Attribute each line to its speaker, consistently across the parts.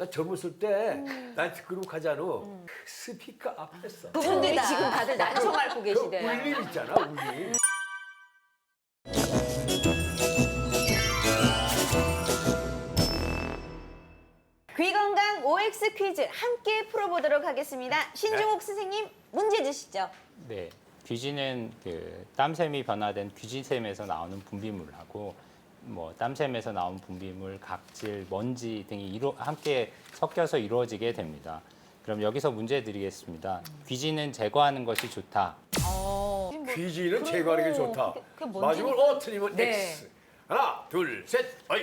Speaker 1: 나 젊었을 때 나이트 그룹 가잖아. 스피커 앞에서
Speaker 2: 그분들이 지금 다들 난청 앓고
Speaker 1: 그
Speaker 2: 계시대요.
Speaker 1: 울림 있잖아, 울림.
Speaker 3: 귀건강 OX 퀴즈 함께 풀어보도록 하겠습니다. 신중옥 선생님 문제 주시죠.
Speaker 4: 네, 귀지는 그 땀샘이 변화된 귀지샘에서 나오는 분비물하고 뭐 땀샘에서 나온 분비물, 각질, 먼지 등이 함께 섞여서 이루어지게 됩니다. 그럼 여기서 문제 드리겠습니다. 귀지는 제거하는 것이 좋다.
Speaker 1: 귀지는 제거하는 게 좋다.
Speaker 2: 그게 뭔지-
Speaker 1: 마지막으로 틀리면
Speaker 2: 네.
Speaker 1: X. 하나, 둘, 셋. 어이.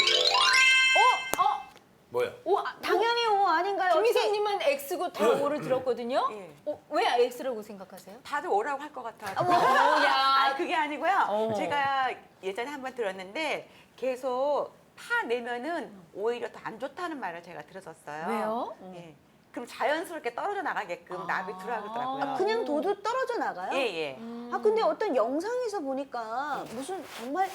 Speaker 1: 뭐야?
Speaker 3: 오, 당연히 O 아닌가요?
Speaker 2: 김희성님은 X고 다 O를 들었거든요.
Speaker 5: 예.
Speaker 2: 왜 X라고 생각하세요?
Speaker 5: 다들 오라고 할 것 같아요.
Speaker 2: 야.
Speaker 5: 아, 그게 아니고요.
Speaker 2: 어.
Speaker 5: 제가 예전에 한번 들었는데 계속 파내면은 오히려 더 안 좋다는 말을 제가 들었었어요.
Speaker 2: 왜요?
Speaker 5: 예. 그럼 자연스럽게 떨어져 나가게끔 납이 들어가더라고요.
Speaker 3: 아, 그냥 도도 떨어져 나가요?
Speaker 5: 예, 예.
Speaker 3: 아 근데 어떤 영상에서 보니까 무슨 정말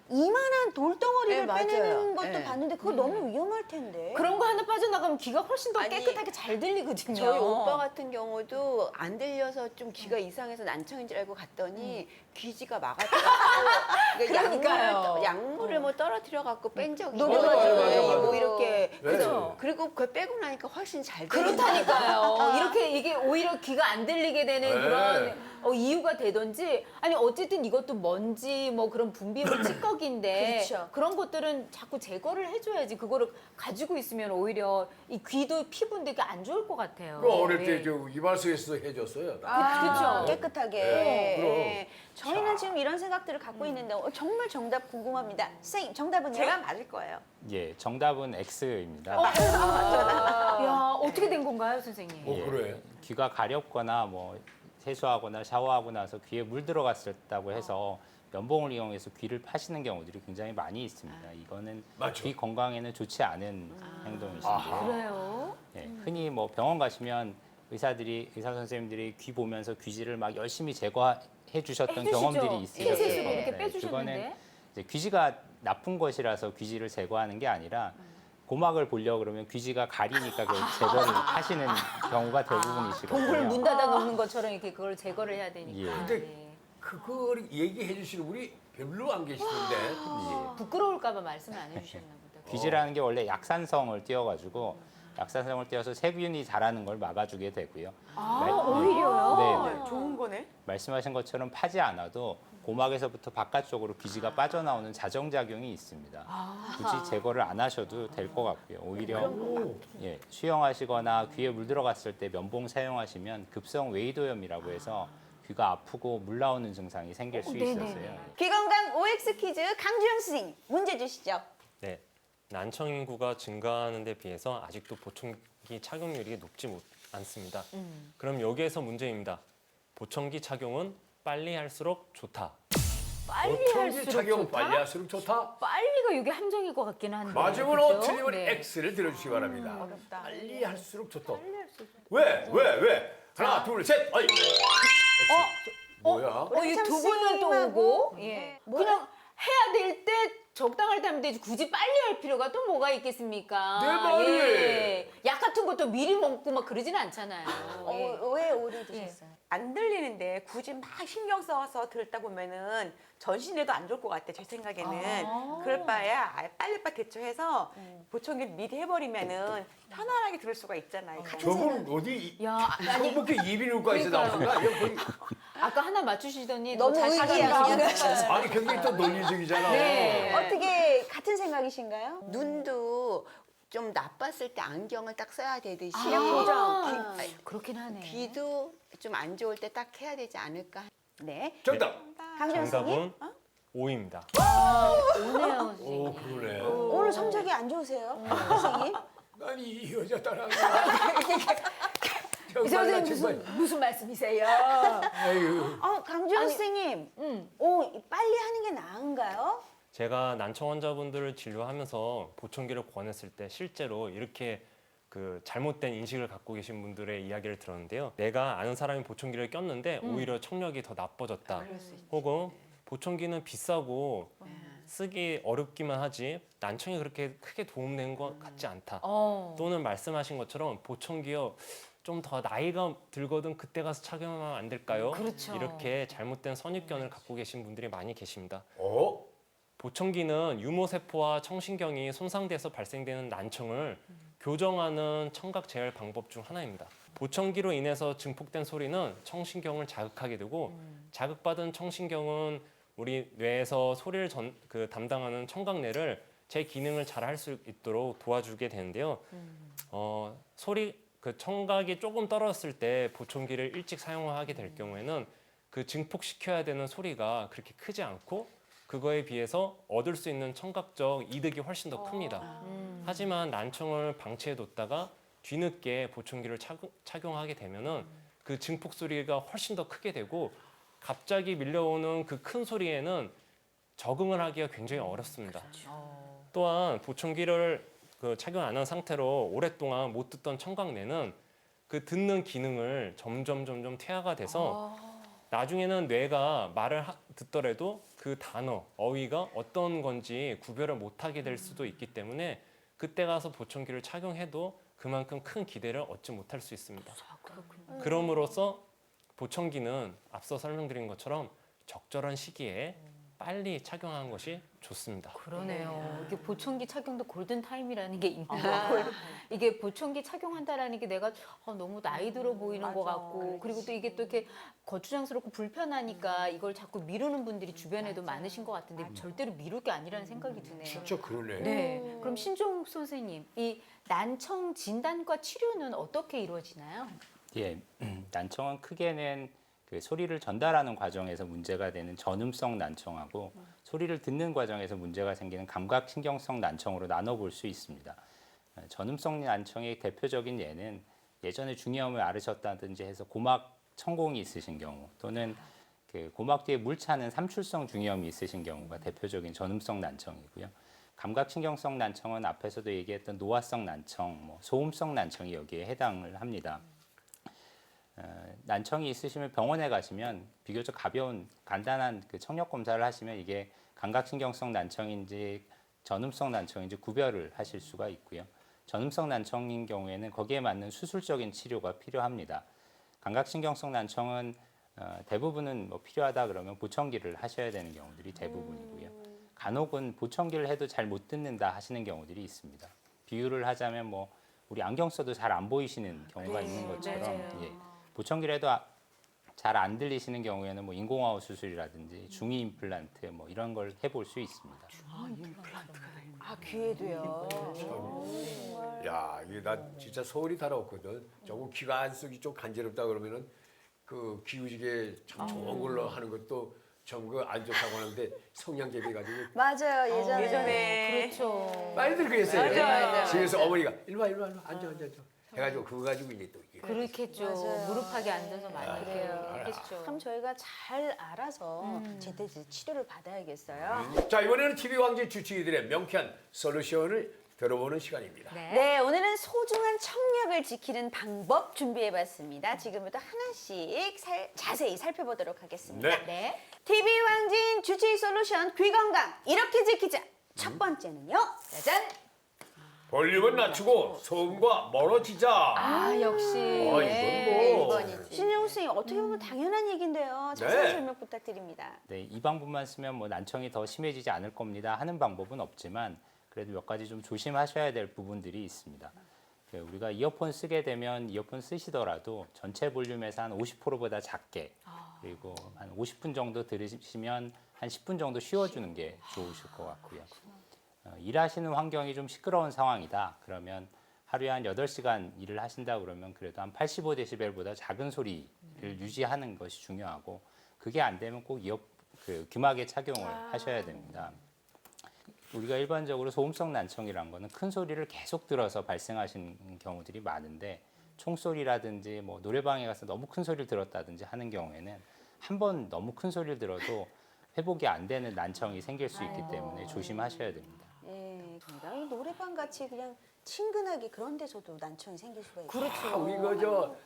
Speaker 3: 이만한 돌덩어리를
Speaker 6: 네, 맞아요.
Speaker 3: 빼내는 것도
Speaker 6: 네.
Speaker 3: 봤는데 그거 너무 위험할 텐데.
Speaker 2: 그런 거 하나 빠져나가면 귀가 훨씬 더
Speaker 6: 아니,
Speaker 2: 깨끗하게 잘 들리거든요.
Speaker 6: 저희 오빠 같은 경우도 안 들려서 좀 귀가 이상해서 난청인 줄 알고 갔더니 귀지가 막았더라고.
Speaker 2: 그러니까요.
Speaker 6: 약물을 뭐 떨어뜨려 갖고 뺀 적이
Speaker 3: 녹여가지고.
Speaker 6: 있어요.
Speaker 3: 맞아.
Speaker 6: 뭐 이렇게.
Speaker 1: 그렇죠.
Speaker 6: 그리고 그걸 빼고 나니까 훨씬 잘
Speaker 2: 그렇다니까요. 이렇게 이게 오히려 귀가 안 들리게 되는
Speaker 1: 네.
Speaker 2: 그런 이유가 되던지 아니 어쨌든 이것도 먼지 뭐 그런 분비물 찌꺼기인데
Speaker 3: 그렇죠.
Speaker 2: 그런 것들은 자꾸 제거를 해줘야지 그거를 가지고 있으면 오히려 이 귀도 피부인데 그게 안 좋을 것 같아요.
Speaker 1: 그 어릴
Speaker 2: 네.
Speaker 1: 때 저 이발소에서 해줬어요.
Speaker 3: 아,
Speaker 2: 그쵸.
Speaker 3: 깨끗하게.
Speaker 1: 그럼.
Speaker 3: 예. 저희는 지금 이런 생각들을 갖고 있는데 정말 정답 궁금합니다. 선생님 정답은요?
Speaker 5: 제가 맞을 거예요.
Speaker 4: 예, 정답은 X입니다.
Speaker 2: 야 어떻게 된 건가요, 선생님?
Speaker 1: 어, 그래.
Speaker 4: 귀가 가렵거나 뭐 세수하거나 샤워하고 나서 귀에 물 들어갔다고 해서 면봉을 이용해서 귀를 파시는 경우들이 굉장히 많이 있습니다. 이거는
Speaker 1: 맞죠.
Speaker 4: 귀 건강에는 좋지 않은 행동이신데요.
Speaker 2: 그래요?
Speaker 4: 예, 흔히 뭐 병원 가시면 의사 선생님들이 귀 보면서 귀지를 막 열심히 제거해 주셨던
Speaker 2: 해주시죠.
Speaker 4: 경험들이 있으셨을
Speaker 2: 흰색으로
Speaker 4: 거예요.
Speaker 2: 이렇게 빼주셨는데.
Speaker 4: 그거는 이제 귀지가 나쁜 것이라서 귀지를 제거하는 게 아니라 고막을 보려 그러면 귀지가 가리니까 그 제거를 하시는 경우가 대부분이시거든요.
Speaker 2: 동굴 문 닫아 놓는 것처럼 이렇게 그걸 제거를 해야 되니까.
Speaker 4: 예.
Speaker 1: 근데
Speaker 2: 예.
Speaker 1: 그걸 얘기해 주시는 분이 별로 안 계시는데.
Speaker 2: 부끄러울까봐 말씀 안 해주셨나 보다.
Speaker 4: 귀지라는 게 원래 약산성을 띄어가지고 약산성을 띄어서 세균이 자라는 걸 막아주게 되고요.
Speaker 2: 오히려요?
Speaker 4: 네, 네.
Speaker 5: 좋은 거네.
Speaker 4: 말씀하신 것처럼 파지 않아도 고막에서부터 바깥쪽으로 귀지가 빠져나오는 자정작용이 있습니다. 굳이 제거를 안 하셔도 될 것 같고요. 오히려 예, 수영하시거나 귀에 물 들어갔을 때 면봉 사용하시면 급성 웨이도염이라고 해서 귀가 아프고 물 나오는 증상이 생길 수
Speaker 2: 네네.
Speaker 4: 있어서요.
Speaker 3: 귀건강 OX 퀴즈 강주영 선생님 문제 주시죠.
Speaker 7: 네, 난청 인구가 증가하는 데 비해서 아직도 보청기 착용률이 높지 않습니다. 그럼 여기에서 문제입니다. 보청기 착용은 빨리 할수록 좋다.
Speaker 2: 빨리
Speaker 1: 보청기
Speaker 2: 할수록
Speaker 1: 착용
Speaker 2: 좋다?
Speaker 1: 빨리 할수록 좋다.
Speaker 2: 빨리가 이게 함정일 것 같긴 한데.
Speaker 1: 마지막으로
Speaker 2: 그죠?
Speaker 1: 틀리면
Speaker 2: 네.
Speaker 1: X를 들어주시기 바랍니다.
Speaker 5: 어렵다.
Speaker 1: 빨리 할수록 좋다. 왜? 하나, 둘, 셋. 어이. X. 뭐야?
Speaker 2: 이 두 분은 또 오고 예. 그냥 해야 될 때 적당할 때 하면 되지 굳이 빨리 할 필요가 또 뭐가 있겠습니까?
Speaker 1: 내 말이.
Speaker 2: 예. 약 같은 것도 미리 먹고 막 그러진 않잖아요. 예.
Speaker 3: 왜 O를 드셨어요?
Speaker 5: 안 들리는데 굳이 막 신경 써서 들다 보면은 전신에도 안 좋을 것 같아, 제 생각에는. 그럴 바에야 아예 빨리빨리 대처해서 보청기를 미리 해버리면은 편안하게 들을 수가 있잖아요.
Speaker 1: 저분 어디
Speaker 2: 야, 아니
Speaker 1: 이렇게 이비인후과에서 나오는 거야? 이거 거의-
Speaker 2: 아까 하나 맞추시더니
Speaker 3: 너무
Speaker 2: 잘
Speaker 3: 의기양양하셔서.
Speaker 1: 아니 굉장히 또 논리적이잖아.
Speaker 2: 네.
Speaker 3: 어떻게 같은 생각이신가요?
Speaker 6: 눈도 좀 나빴을 때 안경을 딱 써야 되듯이
Speaker 2: 아,
Speaker 6: 귀,
Speaker 2: 그렇긴 하네.
Speaker 6: 귀도 좀 안 좋을 때 딱 해야 되지 않을까.
Speaker 3: 네.
Speaker 1: 정답.
Speaker 3: 강주영 선생님
Speaker 7: 정답은 O입니다.
Speaker 2: 오네요,
Speaker 1: 오
Speaker 2: 선생님.
Speaker 1: 그러네.
Speaker 3: 오늘 성적이 안 좋으세요, 선생님?
Speaker 1: 난 이 여자 따라.
Speaker 2: 이 선생님 무슨 말씀이세요?
Speaker 1: 아유.
Speaker 3: 강주영 선생님, 빨리 하는 게 나은가요?
Speaker 7: 제가 난청 환자분들을 진료하면서 보청기를 권했을 때 실제로 이렇게 그 잘못된 인식을 갖고 계신 분들의 이야기를 들었는데요. 내가 아는 사람이 보청기를 꼈는데 오히려 청력이 더 나빠졌다. 혹은 보청기는 비싸고 쓰기 어렵기만 하지 난청이 그렇게 크게 도움된 것 같지 않다.
Speaker 2: 어.
Speaker 7: 또는 말씀하신 것처럼 보청기요 좀 더 나이가 들거든 그때 가서 착용하면 안 될까요?
Speaker 2: 그렇죠.
Speaker 7: 이렇게 잘못된 선입견을 갖고 계신 분들이 많이 계십니다.
Speaker 1: 어?
Speaker 7: 보청기는 유모세포와 청신경이 손상돼서 발생되는 난청을 교정하는 청각 제어의 방법 중 하나입니다. 보청기로 인해서 증폭된 소리는 청신경을 자극하게 되고 자극받은 청신경은 우리 뇌에서 소리를 담당하는 청각내를 제 기능을 잘 할 수 있도록 도와주게 되는데요. 그 청각이 조금 떨어졌을 때 보청기를 일찍 사용하게 될 경우에는 그 증폭시켜야 되는 소리가 그렇게 크지 않고 그거에 비해서 얻을 수 있는 청각적 이득이 훨씬 더 큽니다. 하지만 난청을 방치해뒀다가 뒤늦게 보청기를 착용하게 되면은 그 증폭 소리가 훨씬 더 크게 되고 갑자기 밀려오는 그 큰 소리에는 적응을 하기가 굉장히 어렵습니다. 또한 보청기를 착용 안 한 상태로 오랫동안 못 듣던 청각내는 그 듣는 기능을 점점 퇴화가 돼서 나중에는 뇌가 말을 듣더라도 그 단어, 어휘가 어떤 건지 구별을 못하게 될 수도 있기 때문에 그때 가서 보청기를 착용해도 그만큼 큰 기대를 얻지 못할 수 있습니다. 그럼으로써 보청기는 앞서 설명드린 것처럼 적절한 시기에 빨리 착용하는 것이 좋습니다.
Speaker 2: 그러네요. 이게 보청기 착용도 골든 타임이라는 게 있는 거고 이게 보청기 착용한다라는 게 내가 너무 나이 들어 보이는 것 같고 그리고 또 이게 또 이렇게 거추장스럽고 불편하니까 이걸 자꾸 미루는 분들이 주변에도 많으신 것 같은데 절대로 미룰 게 아니라는 생각이 드네요.
Speaker 1: 진짜 그러네.
Speaker 2: 네. 그럼 신종욱 선생님, 이 난청 진단과 치료는 어떻게 이루어지나요?
Speaker 4: 예, 난청은 크게는 그 소리를 전달하는 과정에서 문제가 되는 전음성 난청하고 소리를 듣는 과정에서 문제가 생기는 감각신경성 난청으로 나눠볼 수 있습니다. 전음성 난청의 대표적인 예는 예전에 중이염을 앓으셨다든지 해서 고막 천공이 있으신 경우 또는 그 고막 뒤에 물 차는 삼출성 중이염이 있으신 경우가 대표적인 전음성 난청이고요. 감각신경성 난청은 앞에서도 얘기했던 노화성 난청, 소음성 난청이 여기에 해당을 합니다. 난청이 있으시면 병원에 가시면 비교적 가벼운 간단한 그 청력 검사를 하시면 이게 감각신경성 난청인지 전음성 난청인지 구별을 하실 수가 있고요. 전음성 난청인 경우에는 거기에 맞는 수술적인 치료가 필요합니다. 감각신경성 난청은 대부분은 필요하다 그러면 보청기를 하셔야 되는 경우들이 대부분이고요. 간혹은 보청기를 해도 잘 못 듣는다 하시는 경우들이 있습니다. 비유를 하자면 우리 안경 써도 잘 안 보이시는 경우가 있는 것처럼 예, 보청기를 해도 잘 안 들리시는 경우에는 인공화호 수술이라든지 중이 임플란트 이런 걸 해볼 수 있습니다.
Speaker 3: 귀에도요.
Speaker 1: 야, 이게 나 진짜 소울이 달아왔거든. 조금 귀가 안 쓰기 좀 간지럽다 그러면은 그 기우지게 참 좋은 걸로 하는 것도 전부 안 좋다고 하는데 성냥제비 가지고
Speaker 3: 맞아요.
Speaker 5: 예전에
Speaker 2: 그렇죠.
Speaker 1: 많이들 그랬어요.
Speaker 5: 맞아요.
Speaker 1: 집에서 어머니가 일로 와 앉아. 해가지고 그거 가지고 이제 또 이게
Speaker 2: 그렇겠죠.
Speaker 3: 맞아요.
Speaker 2: 무릎하게 앉아서 많이
Speaker 3: 그래요.
Speaker 2: 했죠.
Speaker 3: 그럼 저희가 잘 알아서 제때 치료를 받아야겠어요.
Speaker 1: 자, 이번에는 TV 왕진 주치의들의 명쾌한 솔루션을 들어보는 시간입니다.
Speaker 3: 네, 오늘은 소중한 청력을 지키는 방법 준비해봤습니다. 지금부터 하나씩 자세히 살펴보도록 하겠습니다.
Speaker 1: 네.
Speaker 2: 네.
Speaker 3: TV 왕진 주치의 솔루션 귀 건강 이렇게 지키자. 첫 번째는요. 짜잔.
Speaker 1: 볼륨은 낮추고 소음과 멀어지자.
Speaker 2: 역시.
Speaker 1: 이건 뭐.
Speaker 3: 신영우 선생님 어떻게 보면 당연한 얘기인데요. 자세한 설명 부탁드립니다.
Speaker 4: 네, 이 방법만 쓰면 난청이 더 심해지지 않을 겁니다 하는 방법은 없지만 그래도 몇 가지 좀 조심하셔야 될 부분들이 있습니다. 우리가 이어폰 쓰게 되면 이어폰 쓰시더라도 전체 볼륨에서 한 50%보다 작게 그리고 한 50분 정도 들으시면 한 10분 정도 쉬어주는 게 좋으실 것 같고요. 일하시는 환경이 좀 시끄러운 상황이다. 그러면 하루에 한 8시간 일을 하신다 그러면 그래도 한 85데시벨보다 작은 소리를 유지하는 것이 중요하고 그게 안 되면 꼭 귀마개 착용을 하셔야 됩니다. 우리가 일반적으로 소음성 난청이란 거는 큰 소리를 계속 들어서 발생하시는 경우들이 많은데 총소리라든지 노래방에 가서 너무 큰 소리를 들었다든지 하는 경우에는 한 번 너무 큰 소리를 들어도 회복이 안 되는 난청이 생길 수 있기 때문에 조심하셔야 됩니다.
Speaker 3: 네, 이 노래방 같이 그냥 친근하게 그런 데서도 난청이 생길 수가 있어요.
Speaker 2: 그렇죠.
Speaker 1: 우리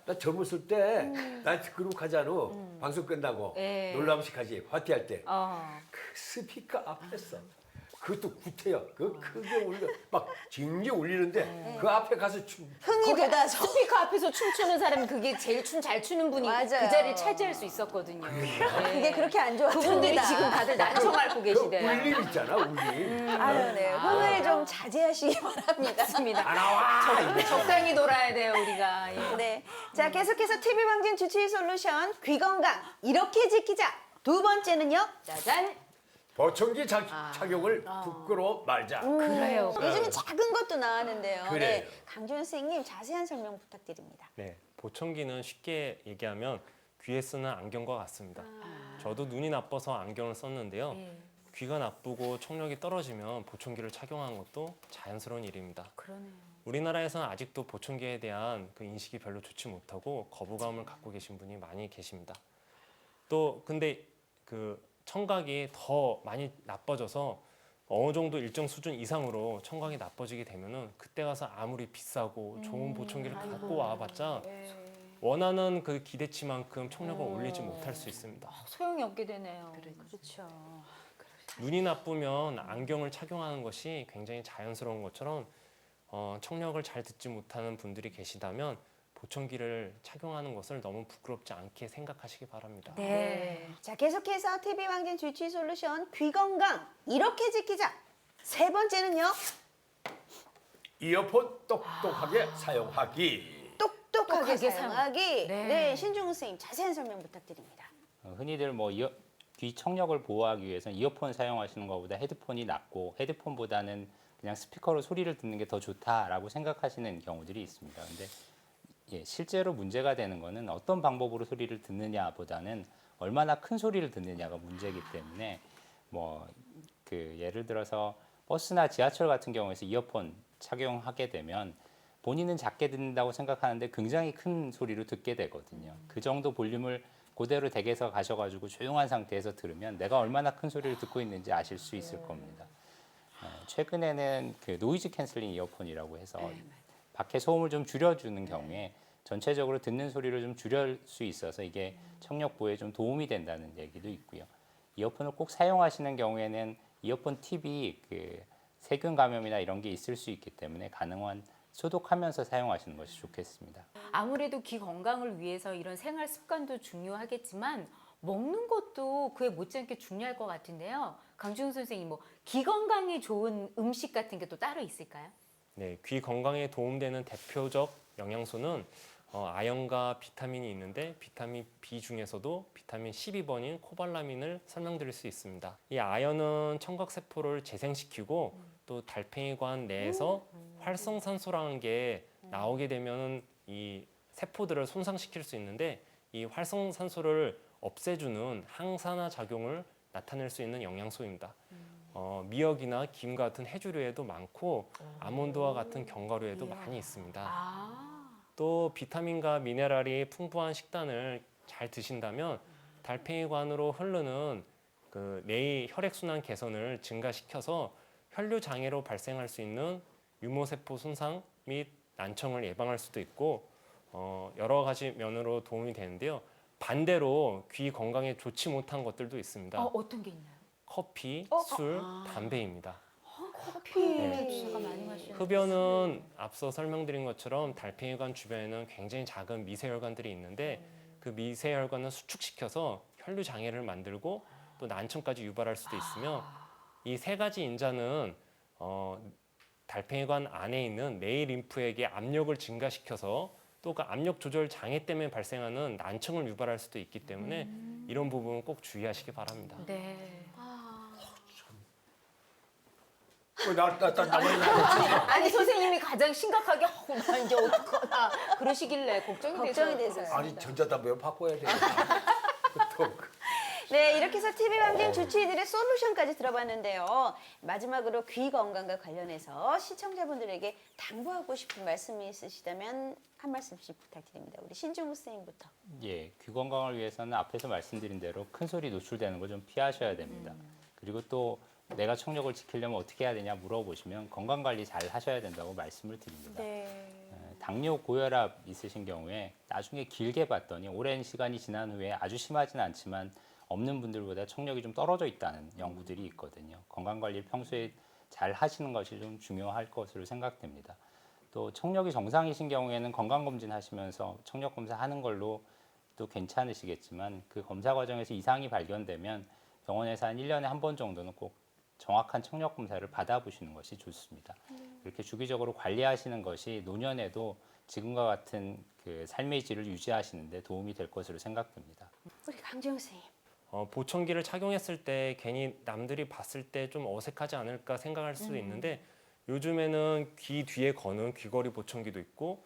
Speaker 1: 나 젊었을 때 나 그룹 하잖아. 방송 끝나고
Speaker 2: 네.
Speaker 1: 놀라움식 하지 파티할 때.
Speaker 2: 어.
Speaker 1: 그 스피커 앞에서 그것도 구태여. 그 크게 울려 막 징징 울리는데 그 앞에 가서 춤.
Speaker 3: 흥이 돋아서.
Speaker 2: 스피커 앞에서 춤추는 사람이 그게 제일 춤 잘 추는 분이
Speaker 3: 맞아요.
Speaker 2: 그 자리를 차지할 수 있었거든요.
Speaker 3: 그게 그렇게 안 좋았습니다.
Speaker 2: 그분들이 지금 다들 난청 앓고
Speaker 1: 그
Speaker 2: 계시대요.
Speaker 1: 울림 있잖아 울림.
Speaker 3: 아유, 네. 흥을 좀 자제하시기 바랍니다.
Speaker 2: 맞습니다.
Speaker 1: 다 나와.
Speaker 2: 적당히 놀아야 돼요, 우리가. 예.
Speaker 3: 네. 자, 계속해서 TV 방진 주치의 솔루션 귀 건강 이렇게 지키자. 두 번째는요.
Speaker 2: 짜잔.
Speaker 1: 보청기 착용을 부끄러워 말자.
Speaker 2: 그래요.
Speaker 3: 요즘은 작은 것도 나왔는데요.
Speaker 1: 그래요.
Speaker 3: 네. 강준 선생님 자세한 설명 부탁드립니다.
Speaker 7: 네, 보청기는 쉽게 얘기하면 귀에 쓰는 안경과 같습니다. 저도 눈이 나빠서 안경을 썼는데요.
Speaker 2: 예.
Speaker 7: 귀가 나쁘고 청력이 떨어지면 보청기를 착용하는 것도 자연스러운 일입니다.
Speaker 2: 그러네요.
Speaker 7: 우리나라에서는 아직도 보청기에 대한 그 인식이 별로 좋지 못하고 거부감을 갖고 계신 분이 많이 계십니다. 또 근데 그 청각이 더 많이 나빠져서 어느 정도 일정 수준 이상으로 청각이 나빠지게 되면은 그때 가서 아무리 비싸고 좋은 보청기를 갖고 와봤자 원하는 그 기대치만큼 청력을 올리지 못할 수 있습니다.
Speaker 2: 소용이 없게 되네요.
Speaker 3: 그렇죠.
Speaker 7: 눈이 나쁘면 안경을 착용하는 것이 굉장히 자연스러운 것처럼 청력을 잘 듣지 못하는 분들이 계시다면 보청기를 착용하는 것을 너무 부끄럽지 않게 생각하시기 바랍니다.
Speaker 3: 네. 자, 계속해서 TV 방진 주치 솔루션 귀 건강 이렇게 지키자. 세 번째는요.
Speaker 1: 이어폰 똑똑하게 사용하기.
Speaker 3: 똑똑하게
Speaker 2: 똑똑하게
Speaker 3: 사용하기.
Speaker 2: 네.
Speaker 3: 네, 신중훈 선생님 자세한 설명 부탁드립니다.
Speaker 4: 흔히들 뭐 귀 청력을 보호하기 위해서는 이어폰 사용하시는 것보다 헤드폰이 낫고 헤드폰보다는 그냥 스피커로 소리를 듣는 게 더 좋다라고 생각하시는 경우들이 있습니다. 근데 예, 실제로 문제가 되는 거는 어떤 방법으로 소리를 듣느냐보다는 얼마나 큰 소리를 듣느냐가 문제이기 때문에 뭐 그 예를 들어서 버스나 지하철 같은 경우에서 이어폰 착용하게 되면 본인은 작게 듣는다고 생각하는데 굉장히 큰 소리로 듣게 되거든요. 그 정도 볼륨을 그대로 댁에서 가셔가지고 조용한 상태에서 들으면 내가 얼마나 큰 소리를 듣고 있는지 아실 수 있을 겁니다. 최근에는 그 노이즈 캔슬링 이어폰이라고 해서 밖에 소음을 좀 줄여주는 경우에 전체적으로 듣는 소리를 좀 줄일 수 있어서 이게 청력 보호에 좀 도움이 된다는 얘기도 있고요. 이어폰을 꼭 사용하시는 경우에는 이어폰 팁이 그 세균 감염이나 이런 게 있을 수 있기 때문에 가능한 소독하면서 사용하시는 것이 좋겠습니다.
Speaker 2: 아무래도 귀 건강을 위해서 이런 생활 습관도 중요하겠지만 먹는 것도 그에 못지않게 중요할 것 같은데요. 강준 선생님, 뭐 귀 건강에 좋은 음식 같은 게 또 따로 있을까요?
Speaker 7: 네, 귀 건강에 도움되는 대표적 영양소는 아연과 비타민이 있는데 비타민 B 중에서도 비타민 12번인 코발라민을 설명드릴 수 있습니다. 이 아연은 청각세포를 재생시키고 또 달팽이관 내에서 활성산소라는 게 나오게 되면 이 세포들을 손상시킬 수 있는데 이 활성산소를 없애주는 항산화 작용을 나타낼 수 있는 영양소입니다. 미역이나 김 같은 해조류에도 많고 아몬드와 같은 견과류에도 많이 있습니다. 또 비타민과 미네랄이 풍부한 식단을 잘 드신다면 달팽이관으로 흐르는 그 뇌의 혈액순환 개선을 증가시켜서 혈류 장애로 발생할 수 있는 유모세포 손상 및 난청을 예방할 수도 있고 여러 가지 면으로 도움이 되는데요. 반대로 귀 건강에 좋지 못한 것들도 있습니다.
Speaker 2: 어떤 게 있나요?
Speaker 7: 커피, 술, 담배입니다.
Speaker 2: 커피를 제가 많이 마시는데.
Speaker 7: 흡연은 앞서 설명드린 것처럼 달팽이관 주변에는 굉장히 작은 미세혈관들이 있는데 그 미세혈관을 수축시켜서 혈류 장애를 만들고 또 난청까지 유발할 수도 있으며 이 세 가지 인자는 달팽이관 안에 있는 뇌 림프에게 압력을 증가시켜서 또 그 압력 조절 장애 때문에 발생하는 난청을 유발할 수도 있기 때문에 이런 부분은 꼭 주의하시기 바랍니다.
Speaker 2: 네. 아니 선생님이 가장 심각하게 나 이제 어떡하나 그러시길래 걱정이 돼서.
Speaker 1: 아니 전자담배 바꿔야 돼. 또
Speaker 3: 네, 이렇게 해서 TV 방진 주치의들의 솔루션까지 들어봤는데요. 마지막으로 귀 건강과 관련해서 시청자분들에게 당부하고 싶은 말씀이 있으시다면 한 말씀씩 부탁드립니다. 우리 신중우 선생님부터.
Speaker 4: 예, 귀 건강을 위해서는 앞에서 말씀드린 대로 큰 소리 노출되는 걸 좀 피하셔야 됩니다. 그리고 또 내가 청력을 지키려면 어떻게 해야 되냐 물어보시면 건강관리 잘 하셔야 된다고 말씀을 드립니다. 당뇨, 고혈압 있으신 경우에 나중에 길게 봤더니 오랜 시간이 지난 후에 아주 심하진 않지만 없는 분들보다 청력이 좀 떨어져 있다는 연구들이 있거든요. 건강관리를 평소에 잘 하시는 것이 좀 중요할 것으로 생각됩니다. 또 청력이 정상이신 경우에는 건강검진 하시면서 청력검사 하는 걸로 또 괜찮으시겠지만 그 검사 과정에서 이상이 발견되면 병원에서 한 1년에 한 번 정도는 꼭 정확한 청력 검사를 받아보시는 것이 좋습니다. 이렇게 주기적으로 관리하시는 것이 노년에도 지금과 같은 그 삶의 질을 유지하시는 데 도움이 될 것으로 생각됩니다.
Speaker 3: 우리 강지영 선생님.
Speaker 7: 보청기를 착용했을 때 괜히 남들이 봤을 때 좀 어색하지 않을까 생각할 수도 있는데 요즘에는 귀 뒤에 거는 귀걸이 보청기도 있고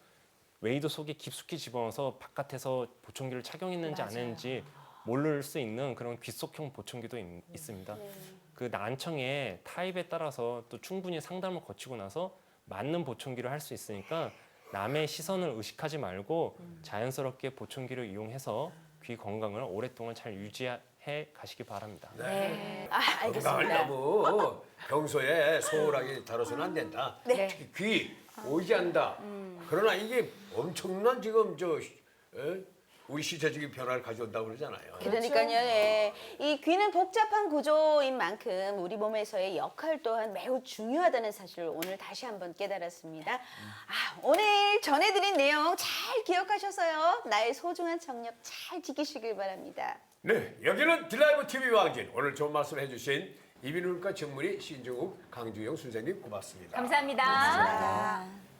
Speaker 7: 웨이드 속에 깊숙이 집어넣어서 바깥에서 보청기를 착용했는지 안 했는지 모를 수 있는 그런 귓속형 보청기도 있습니다. 그 난청의 타입에 따라서 또 충분히 상담을 거치고 나서 맞는 보청기를 할 수 있으니까 남의 시선을 의식하지 말고 자연스럽게 보청기를 이용해서 귀 건강을 오랫동안 잘 유지해 가시기 바랍니다.
Speaker 1: 네.
Speaker 3: 알겠습니다.
Speaker 1: 건강을 너무 평소에 소홀하게 다뤄서는 안 된다.
Speaker 3: 네.
Speaker 1: 특히 귀 오지한다. 그러나 이게 엄청난 지금 우리 시대적인 변화를 가져온다고 그러잖아요.
Speaker 3: 그러니까요. 예. 이 귀는 복잡한 구조인 만큼 우리 몸에서의 역할 또한 매우 중요하다는 사실을 오늘 다시 한번 깨달았습니다. 오늘 전해드린 내용 잘 기억하셔서요. 나의 소중한 청력 잘 지키시길 바랍니다.
Speaker 1: 네, 여기는 딜라이브 TV 왕진. 오늘 좋은 말씀 해주신 이비인후과 전문의 신정욱, 강주영 선생님 고맙습니다.
Speaker 2: 감사합니다.